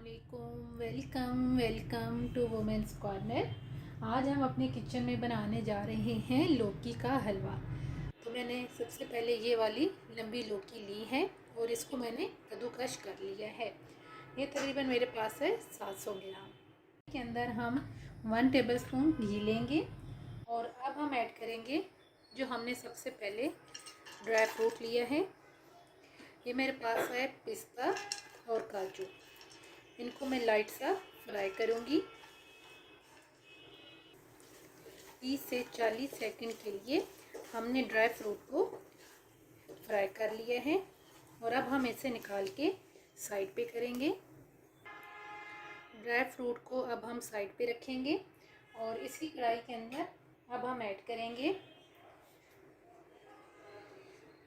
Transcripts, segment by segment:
अस्सलामुअलैकुम, welcome to women's corner. आज हम अपने किचन में बनाने जा रहे हैं लौकी का हलवा। तो मैंने सबसे पहले ये वाली लंबी लौकी ली है और इसको मैंने कद्दूकश कर लिया है। ये तकरीबन मेरे पास है 700 ग्राम। के अंदर हम 1 टेबलस्पून घी लेंगे और अब हम ऐड करेंगे जो हमने सबसे पहले ड्राई फ्रूट लिया है। ये मेरे पास है पिस्ता और काजू। इनको मैं लाइट सा फ्राई करूंगी। 30 से 40 सेकंड के लिए हमने ड्राई फ्रूट को फ्राई कर लिया है और अब हम इसे निकाल के साइड पे करेंगे। ड्राई फ्रूट को अब हम साइड पे रखेंगे और इसी कढ़ाई के अंदर अब हम ऐड करेंगे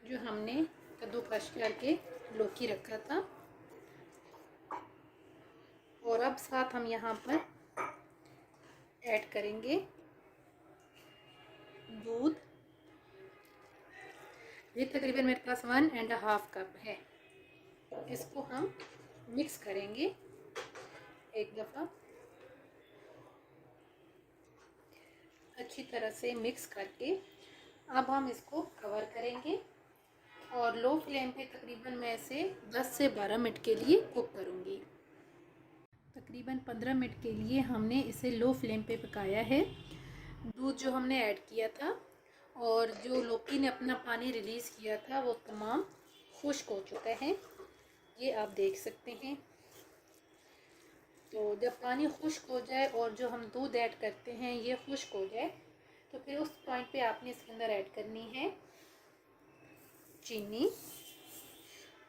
जो हमने कद्दूकस करके लौकी रखा था। और अब साथ हम यहाँ पर ऐड करेंगे दूध। ये तकरीबन मेरे पास 1.5 कप है। इसको हम मिक्स करेंगे एक दफ़ा अच्छी तरह से मिक्स करके अब हम इसको कवर करेंगे और लो फ्लेम पे तकरीबन मैं इसे 10 से 12 मिनट के लिए कुक करूँगी। तकरीबन 15 मिनट के लिए हमने इसे लो फ्लेम पे पकाया है। दूध जो हमने ऐड किया था और जो लौकी ने अपना पानी रिलीज़ किया था वो तमाम खुश्क हो चुका है, ये आप देख सकते हैं। तो जब पानी खुश्क हो जाए और जो हम दूध ऐड करते हैं ये खुश्क हो जाए तो फिर उस पॉइंट पे आपने इसके अंदर ऐड करनी है चीनी।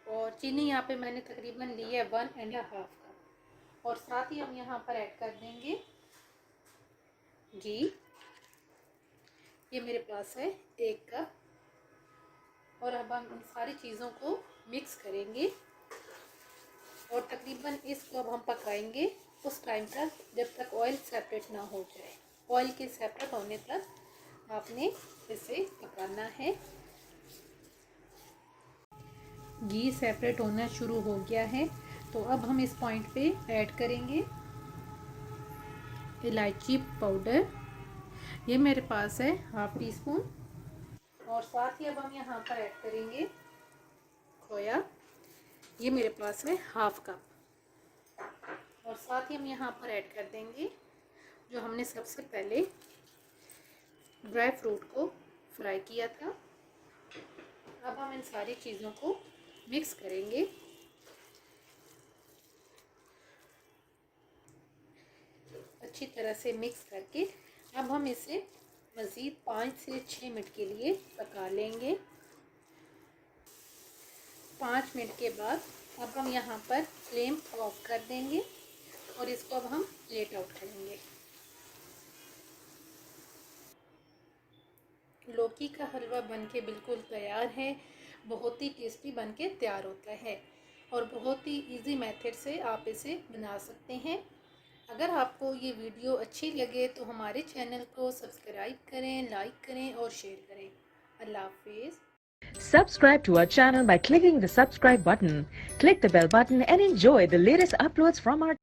और चीनी यहाँ पे मैंने तकरीबन ली है 1.5 कप। और साथ ही हम यहाँ पर ऐड कर देंगे घी। ये मेरे पास है 1 कप। और अब हम इन सारी चीज़ों को मिक्स करेंगे और तकरीबन इसको अब हम पकाएंगे उस टाइम तक जब तक ऑयल सेपरेट ना हो जाए। ऑयल के सेपरेट होने तक आपने इसे पकाना है। घी सेपरेट होना शुरू हो गया है तो अब हम इस पॉइंट पे ऐड करेंगे इलायची पाउडर। ये मेरे पास है 1/2 टीस्पून। और साथ ही अब हम यहाँ पर ऐड करेंगे खोया। ये मेरे पास है 1/2 कप। और साथ ही हम यहाँ पर ऐड कर देंगे जो हमने सबसे पहले ड्राई फ्रूट को फ्राई किया था। अब हम इन सारी चीज़ों को मिक्स करेंगे। अच्छी तरह से मिक्स करके अब हम इसे मज़ीद 5 से 6 मिनट के लिए पका लेंगे। 5 मिनट के बाद अब हम यहाँ पर फ्लेम ऑफ कर देंगे और इसको अब हम प्लेट आउट करेंगे। लौकी का हलवा बनके बिल्कुल तैयार है। बहुत ही टेस्टी बनके तैयार होता है और बहुत ही इजी मेथड से आप इसे बना सकते हैं। अगर आपको ये वीडियो अच्छी लगे तो हमारे चैनल को सब्सक्राइब करें, लाइक करें और शेयर करें। अल्लाह हाफिज़। Subscribe to our channel by clicking the subscribe button. Click the bell button and enjoy the latest uploads from our